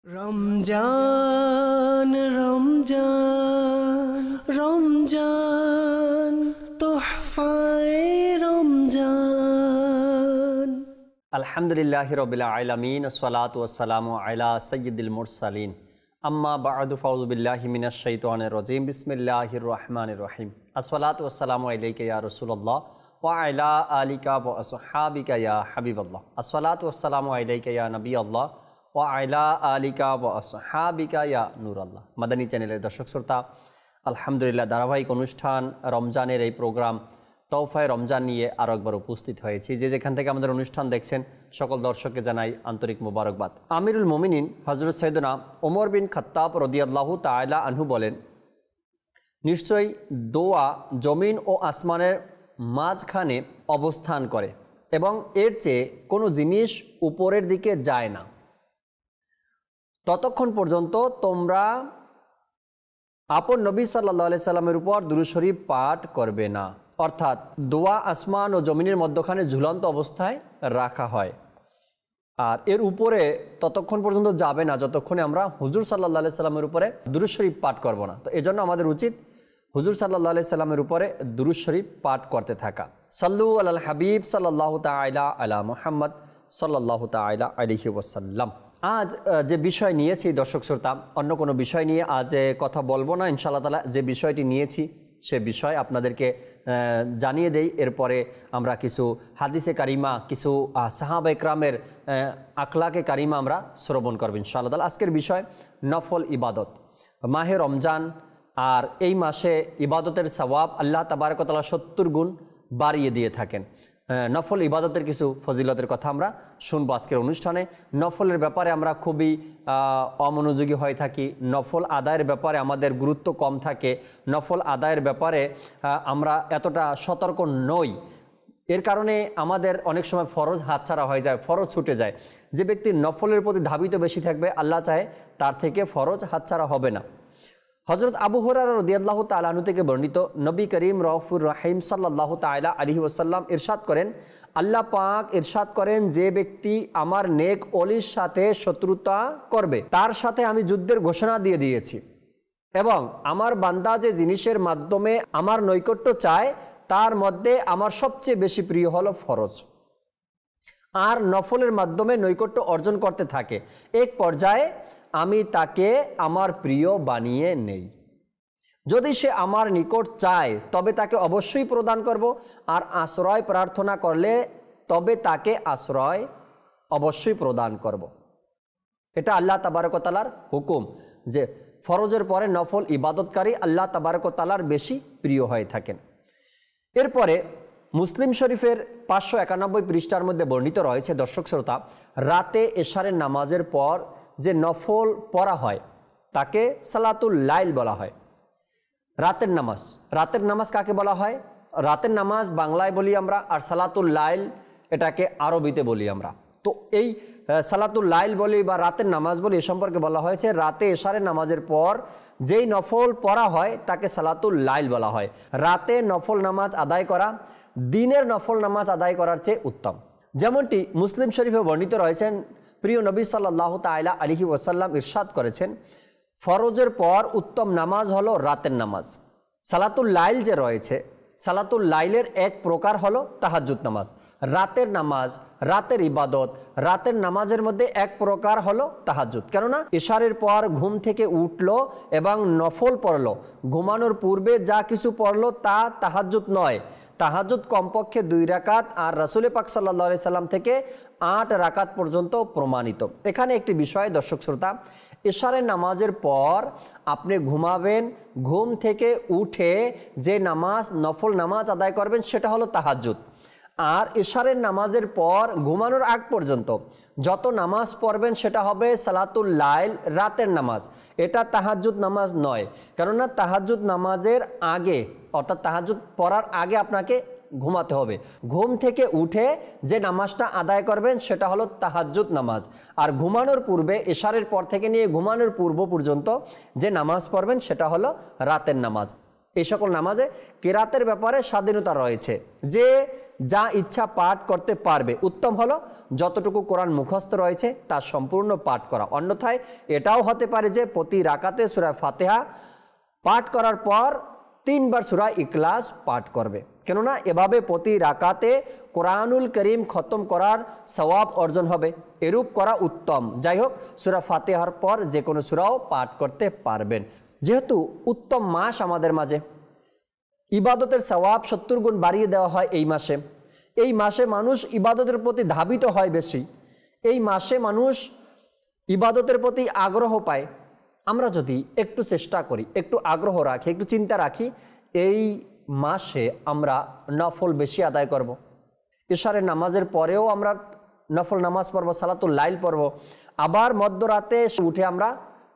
রমজান রমজান রমজান তোহফায়ে রমজান। আলহামদুলিল্লাহি রাব্বিল আলামিন ওয়াসসালাতু ওয়াসসালামু আলা সাইয়্যিদিল মুরসালিন আম্মা বা'দু ফাউযু বিল্লাহি মিনাশ শাইতানির রাজীম বিসমিল্লাহির রহমানির রহিম। আসসালাতু ওয়াসসালামু আলাইকা ইয়া রাসূলুল্লাহ ওয়া আলা আলিকা ওয়া আসহাবিকা ইয়া হাবিবাল্লাহ। আসসালাতু ওয়াসসালামু আলাইকা ইয়া নবিয়াল্লাহ ওয়া আলা আলিকা ওয়া আসহাবিকা ইয়া নূরাল্লাহ। মাদানী চ্যানেলের দর্শক শ্রোতা, আলহামদুলিল্লাহ ধারাবাহিক অনুষ্ঠান রমজানের এই প্রোগ্রাম তওফায়ে রমজান নিয়ে আরও একবার উপস্থিত হয়েছি। যে যেখান থেকে আমাদের অনুষ্ঠান দেখছেন সকল দর্শককে জানাই আন্তরিক মোবারকবাদ। আমিরুল মোমিনিন হযরত সৈয়দনা ওমর বিন খাত্তাব রাদিয়াল্লাহু তাআলা আনহু বলেন, নিশ্চয়ই দোয়া জমিন ও আসমানের মাঝখানে অবস্থান করে এবং এর চেয়ে কোনো জিনিস উপরের দিকে যায় না ততক্ষণ পর্যন্ত তোমরা আপন নবী সাল্লাল্লাহু আলাইহি সাল্লামের উপর দুরূদ শরীফ পাঠ করবে না। অর্থাৎ দোয়া আসমান ও জমিনের মধ্যখানে ঝুলন্ত অবস্থায় রাখা হয়, আর এর উপরে ততক্ষণ পর্যন্ত যাবে না যতক্ষণে আমরা হুজুর সাল্লাল্লাহু আলাইহি সাল্লামের উপরে দুরূদ শরীফ পাঠ করব না। তো এজন্য আমাদের উচিত হুজুর সাল্লাল্লাহু আলাইহি সাল্লামের উপরে দুরূদ শরীফ পাঠ করতে থাকা। সাল্লু আলাল হাবিব সাল্লাল্লাহু তাআলা আলা মুহাম্মদ সাল্লাল্লাহু তাআলা আলাইহি ওয়াসাল্লাম। আজ যে বিষয় নিয়েছি দর্শক শ্রোতা, অন্য কোনো বিষয় নিয়ে আজ কথা বলবো না ইনশাআল্লাহ তাআলা। যে বিষয়টি নিয়েছি সে বিষয় আপনাদেরকে জানিয়ে দেই, এরপরে আমরা কিছু হাদিসে কারিমা, কিছু সাহাবা ইকরামের আখলাকে কারিমা আমরা শ্রবণ করব ইনশাআল্লাহ তাআলা। আজকের বিষয় নফল ইবাদত। মাহে রমজান, আর এই মাসে ইবাদতের সওয়াব আল্লাহ তাবারক ওয়া তাআলা 70 গুণ বাড়িয়ে দিয়ে থাকেন। নফল ইবাদতের কিছু ফজিলতের কথা আমরা শুনবো আজকের অনুষ্ঠানে। নফলের ব্যাপারে আমরা খুবই অমনোযোগী হয়ে থাকি, নফল আদায়ের ব্যাপারে আমাদের গুরুত্ব কম থাকে, নফল আদায়ের ব্যাপারে আমরা এতটা সতর্ক নই। এর কারণে আমাদের অনেক সময় ফরজ হাতছাড়া হয়ে যায়, ফরজ ছুটে যায়। যে ব্যক্তি নফলের প্রতি ধাবিত বেশি থাকবে, আল্লাহ চাহে তার থেকে ফরজ হাতছাড়া হবে না। হযরত আবু হুরায়রা রাদিয়াল্লাহু তাআলা আনহু থেকে বর্ণিত, নবী করিম রউফুর রহিম সাল্লাল্লাহু তাআলা আলাইহি ওয়াসাল্লাম ইরশাদ করেন, আল্লাহ পাক ইরশাদ করেন, যে ব্যক্তি আমার নেক ওলির সাথে শত্রুতা করবে তার সাথে আমি যুদ্ধের ঘোষণা দিয়ে দিয়েছি, এবং আমার বান্দা যে জিনিসের মাধ্যমে আমার নৈকট্য চায় তার মধ্যে আমার সবচেয়ে বেশি প্রিয় হলো ফরজ, আর নফলের মাধ্যমে নৈকট্য অর্জন করতে থাকে। এক পর্যায়ে আমি তাকে আমার প্রিয় বানিয়ে নেই। যদি সে আমার নিকট চায় তবে তাকে অবশ্যই প্রদান করব, আর আশ্রয় প্রার্থনা করলে তবে তাকে আশ্রয় অবশ্যই প্রদান করব। এটা আল্লাহ তাবারক ওয়া তাআলার হুকুম যে ফরজের পরে নফল ইবাদতকারী আল্লাহ তাবারক ওয়া তাআলার বেশি প্রিয় হয়ে থাকেন। এরপরে মুসলিম শরীফের 591 পৃষ্ঠার মধ্যে বর্ণিত রয়েছে দর্শক শ্রোতা, রাতে এশারের নামাজের পর যে নফল পড়া হয় তাকে সালাতুল লাইল বলা হয়। রাতের নামাজ, রাতের নামাজ কাকে বলা হয়? রাতের নামাজ বাংলায় বলি আমরা, আর সালাতুল লাইল এটাকে আরবিতে বলি আমরা। তো এই সালাতুল লাইল বলি বা রাতের নামাজ বলি, এ সম্পর্কে বলা হয়েছে রাতে এশারের নামাজের পর যেই নফল পড়া হয় তাকে সালাতুল লাইল বলা হয়। রাতে নফল নামাজ আদায় করা দিনের নফল নামাজ আদায় করার চেয়ে উত্তম। যেমনটি মুসলিম শরীফে বর্ণিত রয়েছেন, প্রিয় নবী সাল্লাল্লাহু তাআলা আলাইহি ওয়াসাল্লাম ইরশাদ করেছেন, ফরজের পর উত্তম নামাজ হলো রাতের নামাজ। সালাতুল লাইল যে রয়েছে, সালাতুল লাইলের এক প্রকার হলো তাহাজ্জুদ নামাজ। রাতের নামাজ, রাতের ইবাদত, রাতের নামাজের মধ্যে এক প্রকার হলো তাহাজ্জুদ। কেননা ইশারের পর ঘুম থেকে উঠলো এবং নফল পড়লো, ঘুমানোর পূর্বে যা কিছু পড়লো তা তাহাজ্জুদ নয়। তাহাজ্জুদ কমপক্ষে 2 রাকাত, আর রাসূল পাক সাল্লাল্লাহু আলাইহি সাল্লাম থেকে 8 রাকাত পর্যন্ত প্রমাণিত। এখানে একটি বিষয় দর্শক শ্রোতা, ইশারের নামাজের পর আপনি ঘুমাবেন, ঘুম থেকে উঠে যে নামাজ নফল নামাজ আদায় করবেন সেটা হলো তাহাজ্জুদ। আর ইশারের নামাজের পর ঘুমানোর আগ পর্যন্ত যত নামাজ পড়বেন সেটা হবে সালাতুল লাইল, রাতের নামাজ। এটা তাহাজ্জুদ নামাজ নয়, কেননা তাহাজ্জুদ নামাজের আগে অর্থাৎ তাহাজ্জুদ পড়ার আগে আপনাকে ঘুমাতে হবে। ঘুম থেকে উঠে যে নামাজটা আদায় করবেন সেটা হলো তাহাজ্জুদ নামাজ। আর ঘুমানোর পূর্বে ইশারের পর থেকে নিয়ে ঘুমানোর পূর্ব পর্যন্ত যে নামাজ পড়বেন সেটা হলো রাতের নামাজ। এই সকল নামাজে কেরাতের ব্যাপারে স্বাধীনতা রয়েছে, যে যা ইচ্ছা পাঠ করতে পারবে। উত্তম হলো যতটুকু কোরআন মুখস্থ রয়েছে তা সম্পূর্ণ পাঠ করা। অন্যথায় এটাও হতে পারে যে প্রতি রাকাতে সূরা ফাতিহা পাঠ করার পর 3 বার সূরা ইখলাস পাঠ করবে, কেননা এভাবে প্রতি রাকাতে কোরআনুল করিম খতম করার সওয়াব অর্জন হবে। এরূপ করা উত্তম। যাই হোক, সূরা ফাতিহার পর যে কোনো সূরাও পাঠ করতে পারবেন। যেহেতু উত্তম মাস আমাদের মাঝে, ইবাদতের সওয়াব 70 গুণ বাড়িয়ে দেওয়া হয় এই মাসে মানুষ ইবাদতের প্রতি ধাবিত হয় বেশি। এই মাসে মানুষ ইবাদতের প্রতি আগ্রহ পায়। আমরা যদি একটু চেষ্টা করি, একটু আগ্রহ রাখি, একটু চিন্তা রাখি, এই মাসে আমরা নফল বেশি আদায় করব। ইশারের নামাজের পরেও আমরা নফল নামাজ পড়ব, সালাতুল লাইল পড়ব, আবার মধ্যরাতে উঠে আমরা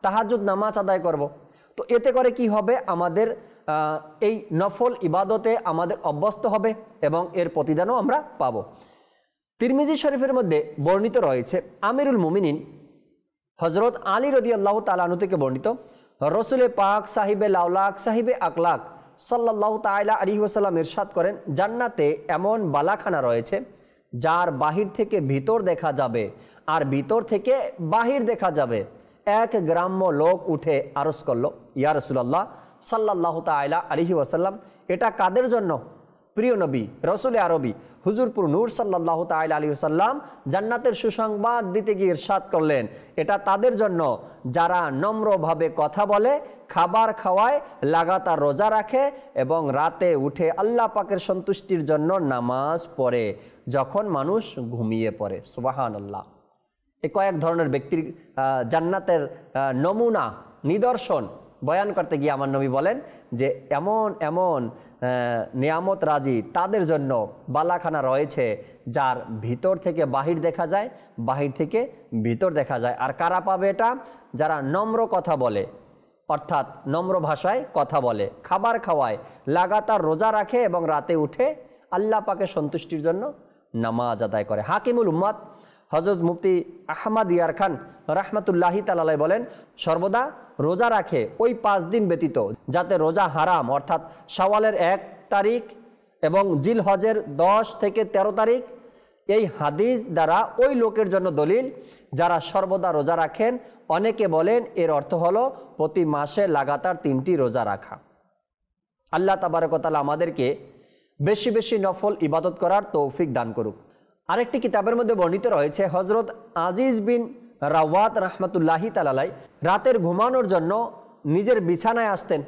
তাহাজ্জুদ নামাজ আদায় করব। তো এতে করে কি হবে, আমাদের এই নফল ইবাদতে আমাদের অভ্যস্ত হবে এবং এর প্রতিদানও আমরা পাব। তিরমিজি শরীফের মধ্যে বর্ণিত রয়েছে, আমিরুল মুমিনিন হজরত আলী রাদিয়াল্লাহু তাআলা আনহু থেকে বর্ণিত, রসুলে পাক সাহিবে লাউলাক সাহিবে আকলাক সাল্লাল্লাহু তাআলা আলাইহি ওয়াসাল্লাম ইরশাদ করেন, জান্নাতে এমন বালাখানা রয়েছে যার বাহির থেকে ভিতর দেখা যাবে আর ভিতর থেকে বাহির দেখা যাবে। এক গ্রাম্য লোক উঠে আরজ করলো, ইয়া রাসূলুল্লাহ সাল্লাল্লাহু তাআলা আলাইহি ওয়াসাল্লাম, এটা কাদের জন্য? প্রিয় নবী রসুলে আরবি হুজুরপুর নূর সাল্লাল্লাহু তাআলা আলাইহি ওয়াসাল্লাম জান্নাতের সুসংবাদ দিতে গিয়ে ইরশাদ করলেন, এটা তাদের জন্য যারা নম্রভাবে কথা বলে, খাবার খাওয়ায়, লাগাতার রোজা রাখে এবং রাতে উঠে আল্লাহ পাকের সন্তুষ্টির জন্য নামাজ পড়ে যখন মানুষ ঘুমিয়ে পড়ে। সুবহানাল্লাহ। এই কয়েক ধরনের ব্যক্তির জান্নাতের নমুনা নিদর্শন বয়ান করতে গিয়ে আমার নবী বলেন যে এমন এমন নিয়ামত রাজি তাদের জন্য বালাখানা রয়েছে যার ভিতর থেকে বাহির দেখা যায়, বাহির থেকে ভিতর দেখা যায়। আর কারা পাবে এটা? যারা নম্র কথা বলে, অর্থাৎ নম্র ভাষায় কথা বলে, খাবার খাওয়ায়, লাগাতার রোজা রাখে এবং রাতে উঠে আল্লাহ পাকের সন্তুষ্টির জন্য নামাজ আদায় করে। হাকিমুল উম্মাত হযরত মুফতি আহমদ ইয়ার খান রাহমাতুল্লাহি তাআলা আলাইহি বলেন, সর্বদা রোজা রাখে ওই 5 দিন ব্যতীত যাতে রোজা হারাম, অর্থাৎ শাওয়ালের 1 তারিখ এবং জিলহজের 10 থেকে 13 তারিখ। এই হাদিস দ্বারা ওই লোকের জন্য দলিল যারা সর্বদা রোজা রাখেন। অনেকে বলেন এর অর্থ হলো প্রতি মাসে লাগাতার 3টি রোজা রাখা। আল্লাহ তাবারক ওয়া তাআলা আমাদেরকে বেশি বেশি নফল ইবাদত করার তৌফিক দান করুক। আরেকটি কিতাবের মধ্যে বর্ণিত রয়েছে, হজরত আজিজ বিন রাওয়াত রাহমাতুল্লাহি তাআলা আলাইহি রাতের ঘুমানোর জন্য নিজের বিছানায় আসতেন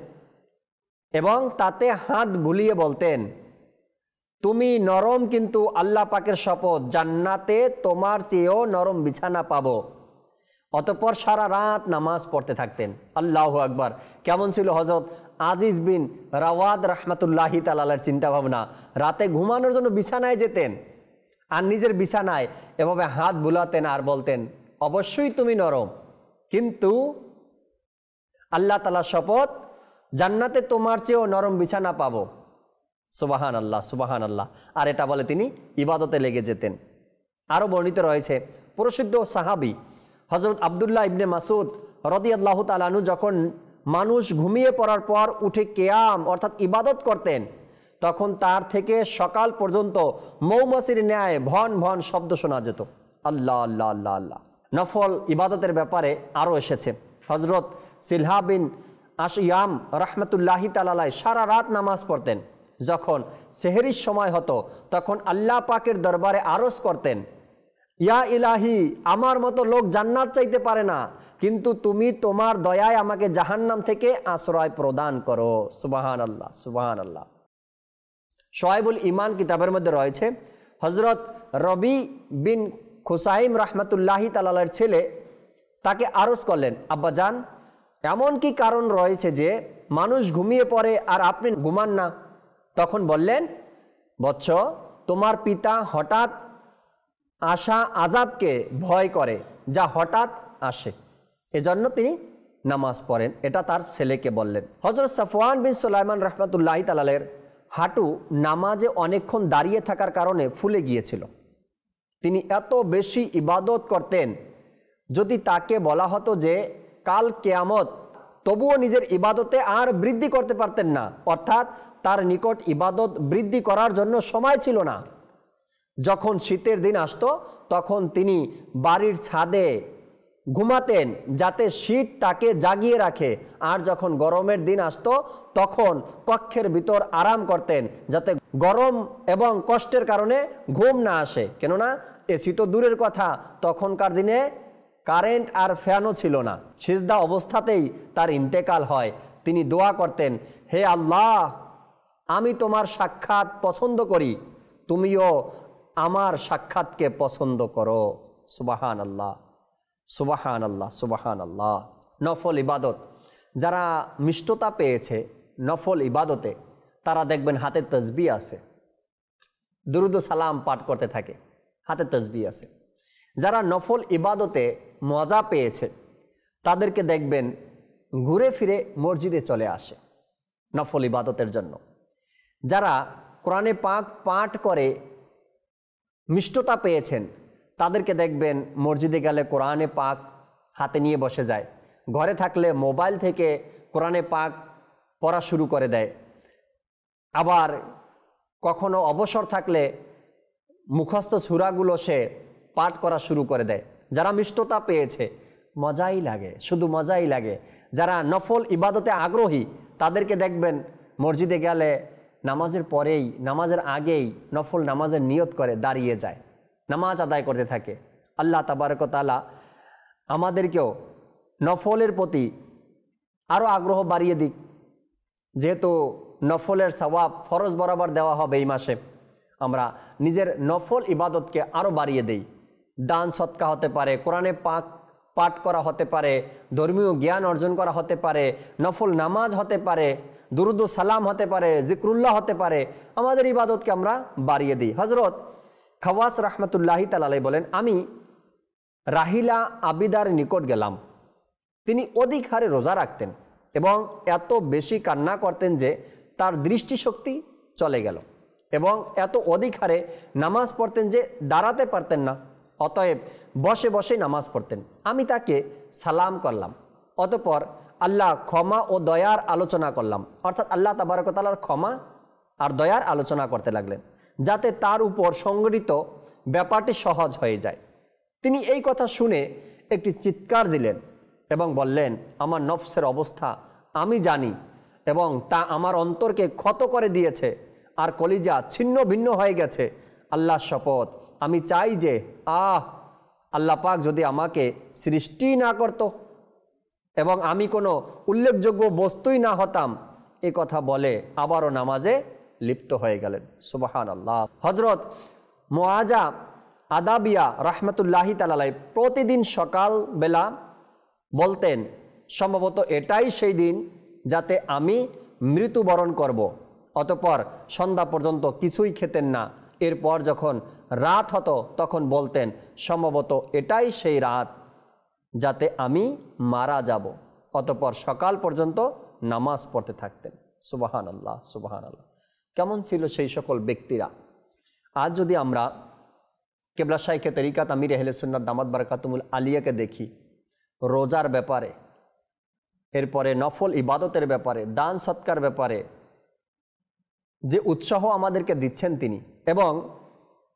এবং তাতে হাত বুলিয়ে বলতেন, তুমি নরম, কিন্তু আল্লাহ পাকের শপথ জান্নাতে তোমার চেয়েও নরম বিছানা পাবো। অতঃপর সারা রাত নামাজ পড়তে থাকতেন। আল্লাহু আকবার। কেমন ছিল হজরত আজিজ বিন রাওয়াত রাহমাতুল্লাহি তাআলা আলাইহির চিন্তা ভাবনা। রাতে ঘুমানোর জন্য বিছানায় যেতেন আর নিজের বিছানায় এভাবে হাত বুলাতেন আর বলতেন, অবশ্যই তুমি নরম, কিন্তু আল্লাহ তাআলার শপথ জান্নাতে তোমার চেয়েও নরম বিছানা পাবো। সুবহানাল্লাহ, সুবহানাল্লাহ। আর এটা বলে তিনি ইবাদতে লেগে যেতেন। আরও বর্ণিত রয়েছে, প্রসিদ্ধ সাহাবী হযরত আব্দুল্লাহ ইবনে মাসউদ রাদিয়াল্লাহু তাআলা আনহু যখন মানুষ ঘুমিয়ে পড়ার পর উঠে কিয়াম অর্থাৎ ইবাদত করতেন, তখন তার থেকে সকাল পর্যন্ত মৌমাছির ন্যায় ভন ভন শব্দ শোনা যেত। আল্লাহ আল্লাহ আল্লাহ আল্লাহ। নফল ইবাদতের ব্যাপারে আরও এসেছে, হজরত সিলহা বিন আশইয়াম রাহমাতুল্লাহি তাআলা আলাইহি সারা রাত নামাজ পড়তেন। যখন সেহরির সময় হতো তখন আল্লাহ পাকের দরবারে আরজ করতেন, ইয়া ইলাহি, আমার মতো লোক জান্নাত চাইতে পারে না, কিন্তু তুমি তোমার দয়ায় আমাকে জাহান্নাম থেকে আশ্রয় প্রদান করো। সুবহানাল্লাহ, সুবহানাল্লাহ। শোয়াইবুল ঈমান কিতাবের মধ্যে রয়েছে, হজরত রবি বিন খুসাইম রাহমাতুল্লাহি তাআলা আলাইহির ছেলে তাকে আরজ করলেন, আব্বাজান, এমন কি কারণ রয়েছে যে মানুষ ঘুমিয়ে পড়ে আর আপনি ঘুমান না? তখন বললেন, বৎস, তোমার পিতা হঠাৎ আসা আযাবকে ভয় করে, যা হঠাৎ আসে, এজন্য তিনি নামাজ পড়েন। এটা তার ছেলেকে বললেন। হযরত সাফওয়ান বিন সুলাইমান রাহমাতুল্লাহি তাআলা আলাইহির হাঁটু নামাজে অনেকক্ষণ দাঁড়িয়ে থাকার কারণে ফুলে গিয়েছিল। তিনি এত বেশি ইবাদত করতেন, যদি তাকে বলা হতো যে কাল কিয়ামত তবুও নিজের ইবাদতে আর বৃদ্ধি করতে পারতেন না, অর্থাৎ তার নিকট ইবাদত বৃদ্ধি করার জন্য সময় ছিল না। যখন শীতের দিন আসতো তখন তিনি বাড়ির ছাদে ঘুমাতেন যাতে শীত তাকে জাগিয়ে রাখে, আর যখন গরমের দিন আসতো তখন কক্ষের ভিতর আরাম করতেন যাতে গরম এবং কষ্টের কারণে ঘুম না আসে। কেননা এসি তো দূরের কথা, তখনকার দিনে কারেন্ট আর ফ্যানও ছিল না। সিজদা অবস্থাতেই তার ইন্তেকাল হয়। তিনি দোয়া করতেন, হে আল্লাহ, আমি তোমার সাক্ষাৎ পছন্দ করি, তুমিও আমার সাক্ষাৎকে পছন্দ করো। সুবাহান আল্লাহ, সুবাহান আল্লাহ, সুবাহান আল্লাহ। নফল ইবাদত, যারা মিষ্টতা পেয়েছে নফল ইবাদতে, তারা দেখবেন হাতে তসবিহ আছে, দুরুদ ও সালাম পাঠ করতে থাকে, হাতে তসবিহ আছে। যারা নফল ইবাদতে মজা পেয়েছে তাদেরকে দেখবেন ঘুরে ফিরে মসজিদে চলে আসে নফল ইবাদতের জন্য। যারা কোরআনে পাক পাঠ করে মিষ্টতা পেয়েছেন তাদেরকে দেখবেন মসজিদে গেলে কোরআনে পাক হাতে নিয়ে বসে যায়, ঘরে থাকলে মোবাইল থেকে কোরআনে পাক পড়া শুরু করে দেয়, আবার কখনো অবসর থাকলে মুখস্থ সূরাগুলো সে পাঠ করা শুরু করে দেয়। যারা মিষ্টতা পেয়েছে মজাই লাগে, শুধু মজাই লাগে। যারা নফল ইবাদতে আগ্রহী তাদেরকে দেখবেন মসজিদে গেলে নামাজের পরেই, নামাজের আগেই নফল নামাজের নিয়ত করে দাঁড়িয়ে যায়, নামাজ আদায় করতে থাকে। আল্লাহ তাবারক ওয়া তাআলা আমাদেরকেও নফলের প্রতি আরও আগ্রহ বাড়িয়ে দিক, যেহেতু নফলের সওয়াব ফরজ বরাবর দেওয়া হবে এই মাসে। আমরা নিজের নফল ইবাদতকে আরও বাড়িয়ে দেই। দান সৎকা হতে পারে, কোরআনে পাক পাঠ করা হতে পারে, ধর্মীয় জ্ঞান অর্জন করা হতে পারে, নফল নামাজ হতে পারে, দুরুদ ও সালাম হতে পারে, জিক্রুল্লাহ হতে পারে। আমাদের ইবাদতকে আমরা বাড়িয়ে দিই। হযরত খাওয়াস রাহমাতুল্লাহি তাআলা আলাইহি বলেন, আমি রাহিলা আবিদার নিকট গেলাম। তিনি অধিক হারে রোজা রাখতেন এবং এত বেশি কান্না করতেন যে তার দৃষ্টিশক্তি চলে গেল, এবং এত অধিক হারে নামাজ পড়তেন যে দাঁড়াতে পারতেন না, অতএব বসে বসে নামাজ পড়তেন। আমি তাকে সালাম করলাম, অতঃপর আল্লাহ ক্ষমা ও দয়ার আলোচনা করলাম, অর্থাৎ আল্লাহ তাবারক ওয়া তাআলার ক্ষমা আর দয়ার আলোচনা করতে লাগলেন যাতে তার উপর সংগঠিত ব্যাপারটি সহজ হয়ে যায়। তিনি এই কথা শুনে একটি চিৎকার দিলেন এবং বললেন, আমার নফসের অবস্থা আমি জানি এবং তা আমার অন্তরকে ক্ষত করে দিয়েছে আর কলিজা ছিন্ন ভিন্ন হয়ে গেছে। আল্লাহর শপথ, আমি চাই যে আল্লাহ পাক যদি আমাকে সৃষ্টি না করত এবং আমি কোনো উল্লেখযোগ্য বস্তুই না হতাম। এ কথা বলে আবারও নামাজে লিপ্ত হয়ে গেলেন। সুবহানাল্লাহ। হযরত মুআজা আদাবিয়া রাহমাতুল্লাহি তাআলা আলাইহি প্রতিদিন সকালবেলা বলতেন, সম্ভবত এটাই সেই দিন যাতে আমি মৃত্যুবরণ করব। অতঃপর সন্ধ্যা পর্যন্ত কিছুই খেতেন না। এরপর যখন রাত হতো তখন বলতেন, সম্ভবত এটাই সেই রাত যাতে আমি মারা যাব। অতঃপর সকাল পর্যন্ত নামাজ পড়তে থাকতেন। সুবহানাল্লাহ, সুবহানাল্লাহ। কেমন ছিল সেই সকল ব্যক্তিরা? আজ যদি আমরা কেবলা শাইখে তরিকাত আমির আহলে সুন্নাত দামাত বারাকাতুহুল আলিয়াকে দেখি, রোজার ব্যাপারে, এরপরে নফল ইবাদতের ব্যাপারে, দান সৎকার ব্যাপারে যে উৎসাহ আমাদেরকে দিচ্ছেন তিনি, এবং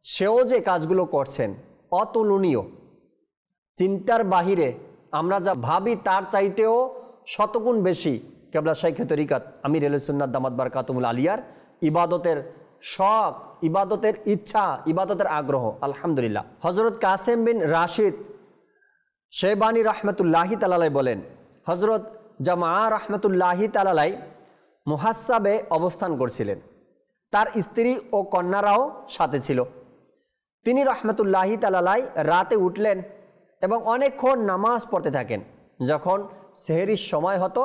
সেও যে কাজগুলো করছেন অতুলনীয়, চিন্তার বাহিরে। আমরা যা ভাবি তার চাইতেও শতগুণ বেশি কেবলা শাইখে তরিকাত আমির আহলে সুন্নাত দামাত বারাকাতুহুল আলিয়ার ইবাদতের শখ, ইবাদতের ইচ্ছা, ইবাদতের আগ্রহ। আলহামদুলিল্লাহ। হযরত কাসেম বিন রাশিদ শেবানি রাহমাতুল্লাহি তাআলা আলাইহি বলেন, হযরত জামা রাহমাতুল্লাহি তাআলা আলাইহি মুহাসাবে অবস্থান করছিলেন, তার স্ত্রী ও কন্যারাও সাথে ছিল। তিনি রাহমাতুল্লাহি তাআলা আলাইহি রাতে উঠলেন এবং অনেকক্ষণ নামাজ পড়তে থাকেন। যখন সেহরির সময় হতো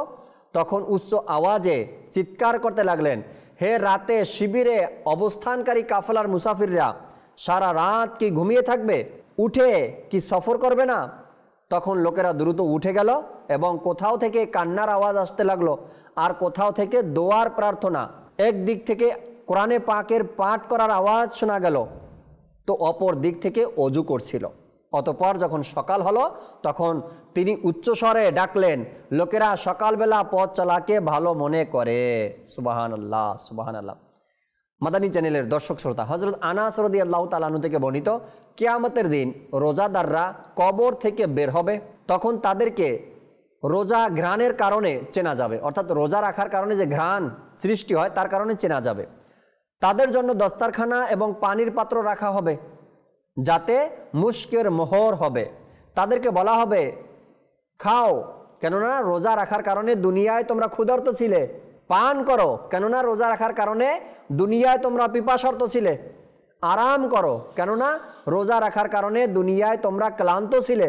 তখন উচ্চ আওয়াজে চিৎকার করতে লাগলেন, হে রাতে শিবিরে অবস্থানকারী কাফেলার মুসাফিররা, সারা রাত কি ঘুমিয়ে থাকবে? উঠে কি সফর করবে না? তখন লোকেরা দ্রুত উঠে গেল এবং কোথাও থেকে কান্নার আওয়াজ আসতে লাগলো আর কোথাও থেকে দোয়ার প্রার্থনা। একদিক থেকে কোরআনে পাকের পাঠ করার আওয়াজ শোনা গেল তো অপর দিক থেকে অজু করছিল। অতঃপর যখন সকাল হলো তখন তিনি উচ্চস্বরে ডাকলেন, লোকেরা সকালবেলা পথ চলাকে ভালো মনে করে। সুবহানাল্লাহ, সুবহানাল্লাহ। মাদানী চ্যানেলের দর্শক শ্রোতা, হযরত আনাস রাদিয়াল্লাহু তাআলা আনহু থেকে বর্ণিত, কিয়ামতের দিন রোজাদাররা কবর থেকে বের হবে, তখন তাদেরকে রোজা ঘ্রাণের কারণে চেনা যাবে, অর্থাৎ রোজা রাখার কারণে যে ঘ্রাণ সৃষ্টি হয় তার কারণে চেনা যাবে। তাদের জন্য দস্তারখানা এবং পানির পাত্র রাখা হবে যাতে মুশকের মোহর হবে। তাদেরকে বলা হবে, খাও, কেননা রোজা রাখার কারণে দুনিয়ায় তোমরা ক্ষুধার্ত ছিলে। পান করো, কেননা রোজা রাখার কারণে দুনিয়ায় তোমরা পিপাসার্ত ছিলে। আরাম করো, কেননা রোজা রাখার কারণে দুনিয়ায় তোমরা ক্লান্ত ছিলে।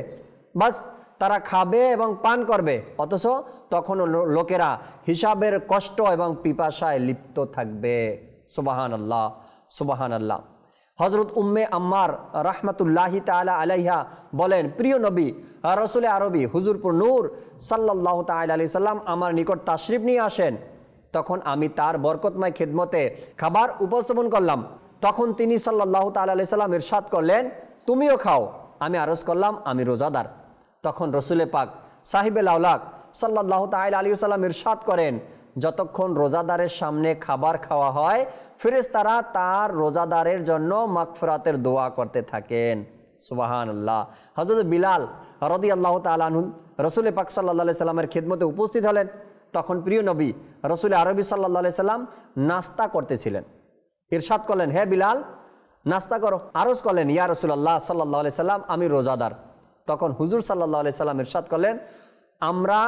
বাস তারা খাবে এবং পান করবে, অথচ তখন লোকেরা হিসাবের কষ্ট এবং পিপাসায় লিপ্ত থাকবে। সুবহানাল্লাহ, সুবহানাল্লাহ। হযরত উম্মে আম্মার রাহমাতুল্লাহি তাআলা আলাইহা বলেন, প্রিয় নবী রাসূলে আরবি হুজুরপুর নূর সাল্লাল্লাহু তাআলা আলাইহি সাল্লাম আমার নিকট তাশরিফ নিয়ে আসেন। তখন আমি তার বরকতময় খিদমতে খাবার উপস্থাপন করলাম। তখন তিনি সাল্লাল্লাহু তাআলা আলাইহি সাল্লাম ইরশাদ করলেন, তুমিও খাও। আমি আরজ করলাম, আমি রোজাদার। তখন রসুলে পাক সাহিবে লাউলাক সাল্লাল্লাহু তাআলা আলাইহি সাল্লাম ইরশাদ করেন, যতক্ষণ রোজাদারের সামনে খাবার খাওয়া হয় ফেরেশতারা তার রোজাদারের জন্য মাগফিরাতের দোয়া করতে থাকেন। সুবহানাল্লাহ। হযরত বিলাল রাদিয়াল্লাহু তাআলা আনহু রসুলে পাক সাল্লাল্লাহু আলাইহি সাল্লামের খিদমতে উপস্থিত হলেন। তখন প্রিয় নবী রসুল আরবি সাল্লাল্লাহু আলাইহি সাল্লাম নাস্তা করতেছিলেন। ইরশাদ করলেন, হে বিলাল, নাস্তা করো। আরজ করলেন, ইয়া রাসূলুল্লাহ সাল্লাল্লাহু আলাইহি সাল্লাম, আমি রোজাদার। তখন হুজুর সাল্লাল্লাহু আলাইহি সাল্লাম ইরশাদ করলেন, আমরা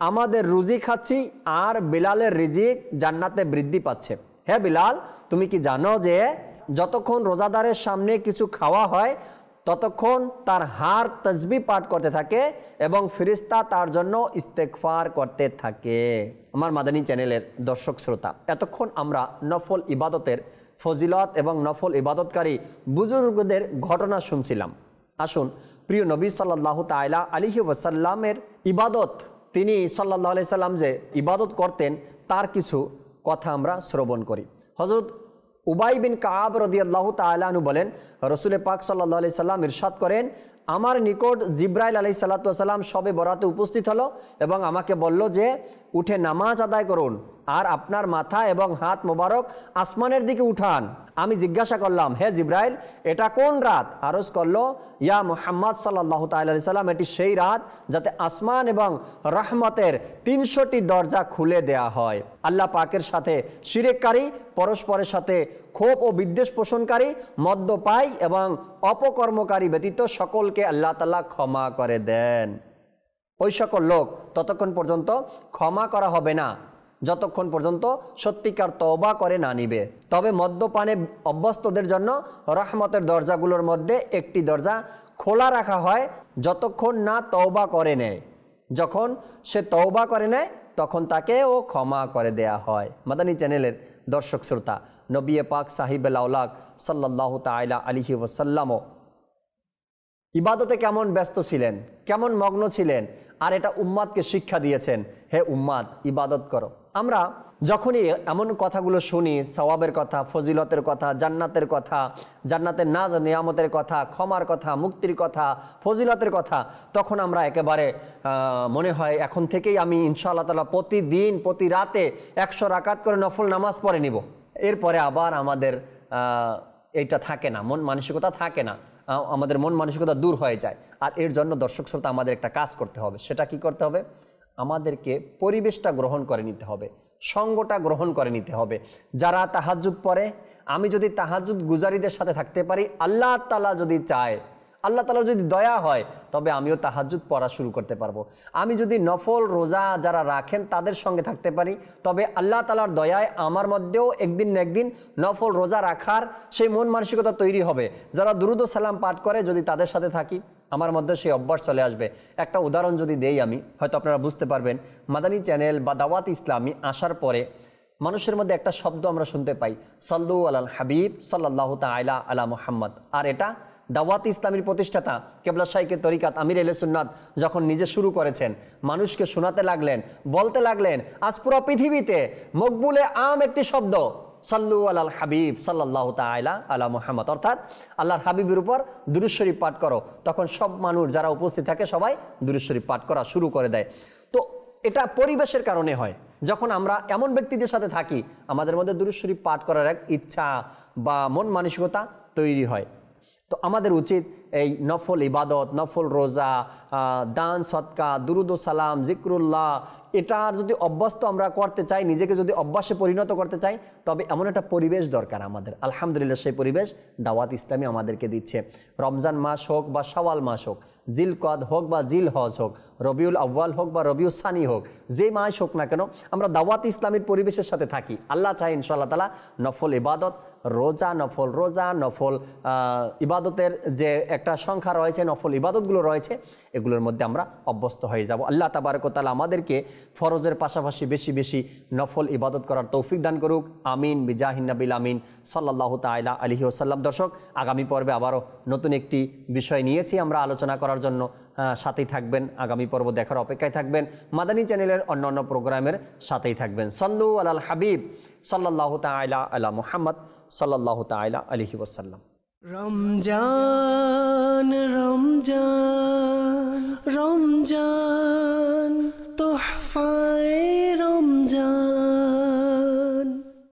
আমাদের রুজি খাচ্ছি আর বিলালের রিজিক জান্নাতে বৃদ্ধি পাচ্ছে। হে বিলাল, তুমি কি জানো যে যতক্ষণ রোজাদারের সামনে কিছু খাওয়া হয় ততক্ষণ তার হাড় তাসবিহ পাঠ করতে থাকে এবং ফেরেশতা তার জন্য ইস্তেগফার করতে থাকে। আমার মাদানী চ্যানেলের দর্শক শ্রোতা, এতক্ষণ আমরা নফল ইবাদতের ফজিলত এবং নফল ইবাদতকারী বুজুর্গদের ঘটনা শুনছিলাম। আসুন প্রিয় নবী সাল্লাল্লাহু তাআলা আলাইহি ওয়াসাল্লামের ইবাদত, তিনি সাল্লাল্লাহু আলাইহি সাল্লাম যে ইবাদত করতেন তার কিছু কথা আমরা শ্রবণ করি। হযরত উবাই বিন কাব রাদিয়াল্লাহু তাআলা আনহু বলেন, রসুলে পাক সাল্লাল্লাহু আলাইহি সাল্লাম ইরশাদ করেন, আমার নিকট জিব্রাইল আলাইহিস সালাতু ওয়াস সালাম শবে বরাতে উপস্থিত হলো এবং আমাকে বলল যে উঠে নামাজ আদায় করুন আর আপনার মাথা এবং হাত মোবারক আসমানের দিকে উঠান। আমি জিজ্ঞাসা করলাম, হে জিব্রাইল, এটা কোন রাত? আরজ করলো, ইয়া মুহাম্মদ সাল্লাল্লাহু তাআলা আলাইহি সাল্লাম, এটি সেই রাত যাতে আসমান এবং রহমতের 300টি দরজা খুলে দেয়া হয়। আল্লাহ পাকের সাথে শিরককারী, পরস্পরের সাথে ক্ষোভ ও বিদ্বেষ পোষণকারী, মদ্যপায়ী এবং অপকর্মকারী ব্যতীত সকলকে আল্লাহ তাআলা ক্ষমা করে দেন। ওই সকল লোক ততক্ষণ পর্যন্ত ক্ষমা করা হবে না যতক্ষণ পর্যন্ত সত্যিকার তওবা করে না নিবে। তবে মদ্যপানে অভ্যস্তদের জন্য রহমতের দরজাগুলোর মধ্যে একটি দরজা খোলা রাখা হয় যতক্ষণ না তওবা করে নেয়। যখন সে তওবা করে নেয় তখন তাকেও ক্ষমা করে দেয়া হয়। মাদানী চ্যানেলের দর্শক শ্রোতা, নবী পাক সাহিবুল আওলাক সাল্লাল্লাহু তাআলা আলাইহি ওয়াসাল্লামও ইবাদতে কেমন ব্যস্ত ছিলেন, কেমন মগ্ন ছিলেন, আর এটা উম্মাদকে শিক্ষা দিয়েছেন, হে উম্মাদ, ইবাদত করো। আমরা যখনই এমন কথাগুলো শুনি, সওয়াবের কথা, ফজিলতের কথা, জান্নাতের কথা, জান্নাতের নাজ নিয়ামতের কথা, ক্ষমার কথা, মুক্তির কথা, ফজিলতের কথা, তখন আমরা একেবারে মনে হয় এখন থেকেই আমি ইনশাআল্লাহ তাআলা প্রতিদিন প্রতি রাতে 100 রাকাত করে নফল নামাজ পড়ে নিব। এরপরে আবার আমাদের এইটা থাকে না, মন মানসিকতা থাকে না, আমাদের মন মানসিকতা দূর হয়ে যায়। আর এর জন্য দর্শক শ্রোতা আমাদের একটা কাজ করতে হবে। সেটা কি করতে হবে? আমাদেরকে পরিবেশটা গ্রহণ করে নিতে হবে, সঙ্গটা গ্রহণ করে নিতে হবে। যারা তাহাজ্জুদ পড়ে, আমি যদি তাহাজ্জুদ গুজারিদের সাথে থাকতে পারি, আল্লাহ তাআলা যদি চায়, আল্লাহ তাআলার যদি দয়া হয়, তবে আমিও তাহাজ্জুদ পড়া শুরু করতে পারবো। আমি যদি নফল রোজা যারা রাখেন তাদের সঙ্গে থাকতে পারি, তবে আল্লাহ তাআলার দয়ায় আমার মধ্যেও একদিন না একদিন নফল রোজা রাখার সেই মন মানসিকতা তৈরি হবে। যারা দুরূদ ও সালাম পাঠ করে, যদি তাদের সাথে থাকি, আমার মধ্যে সেই অভ্যাস চলে আসবে। একটা উদাহরণ যদি দেই আমি, হয়তো আপনারা বুঝতে পারবেন। মাদানী চ্যানেল বা দাওয়াত ইসলামী আসার পরে মানুষের মধ্যে একটা শব্দ আমরা শুনতে পাই, সাল্লু আলাল হাবিব সাল্লাল্লাহু তাআলা আলা মুহাম্মদ। আর এটা দাওয়াত ইসলামীর প্রতিষ্ঠাতা কেবলা শাইখে তরিকাত আমির আহলে সুন্নাত যখন নিজে শুরু করেছেন, মানুষকে শোনাতে লাগলেন, বলতে লাগলেন, আজ পুরো পৃথিবীতে মকবুলে আম একটি শব্দ, সাল্লু আলাল হাবিব সাল্লাল্লাহু তাআলা আলা মুহাম্মদ, অর্থাৎ আল্লাহর হাবিবের উপর দুরূদ শরীফ পাঠ করো। তখন সব মানুষ যারা উপস্থিত থাকে সবাই দুরূদ শরীফ পাঠ করা শুরু করে দেয়। তো এটা পরিবেশের কারণে হয়। যখন আমরা এমন ব্যক্তিদের সাথে থাকি আমাদের মধ্যে দুরূদ শরীফ পাঠ করার এক ইচ্ছা বা মন মানসিকতা তৈরি হয়। তো আমাদের উচিত এই নফল ইবাদত, নফল রোজা, দান সদকা, দুরুদ ও সালাম, জিক্রুল্লাহ, এটার যদি অভ্যস্ত আমরা করতে চাই, নিজেকে যদি অভ্যাসে পরিণত করতে চাই, তবে এমন একটা পরিবেশ দরকার আমাদের। আলহামদুলিল্লাহ সেই পরিবেশ দাওয়াত ইসলামী আমাদেরকে দিচ্ছে। রমজান মাস হোক বা শাওয়াল মাস হোক, জিলকদ হোক বা জিল হজ হোক, রবিউল আউয়াল হোক বা রবিউল সানি হোক, যে মাস হোক না কেন আমরা দাওয়াত ইসলামীর পরিবেশের সাথে থাকি। আল্লাহ চাই ইনশাআল্লাহ তাআলা নফল ইবাদত, রোজা, নফল রোজা, নফল ইবাদতের যে একটা সংখ্যা রয়েছে, নফল ইবাদতগুলো রয়েছে, এগুলোর মধ্যে আমরা অভ্যস্ত হয়ে যাব। আল্লাহ তাবারক ওয়া তাআলা আমাদেরকে ফরজের পাশাপাশি বেশি বেশি নফল ইবাদত করার তৌফিক দান করুক। আমিন বিজাহিন নবিল আমিন সাল্লাল্লাহু তাআলা আলাইহি ওয়াসাল্লাম। দর্শক, আগামী পর্বে আবারও নতুন একটি বিষয় নিয়েছি আমরা আলোচনা করার জন্য। সাথেই থাকবেন, আগামী পর্ব দেখার অপেক্ষায় থাকবেন, মাদানী চ্যানেলের অন্যান্য প্রোগ্রামের সাথেই থাকবেন। সাল্লু আলাল হাবিব সাল্লাল্লাহু তাআলা আলা মুহাম্মদ সাল্লাল্লাহু তাআলা আলাইহি ওয়াসাল্লাম। রমজান রমজান রমজান তোহফায়ে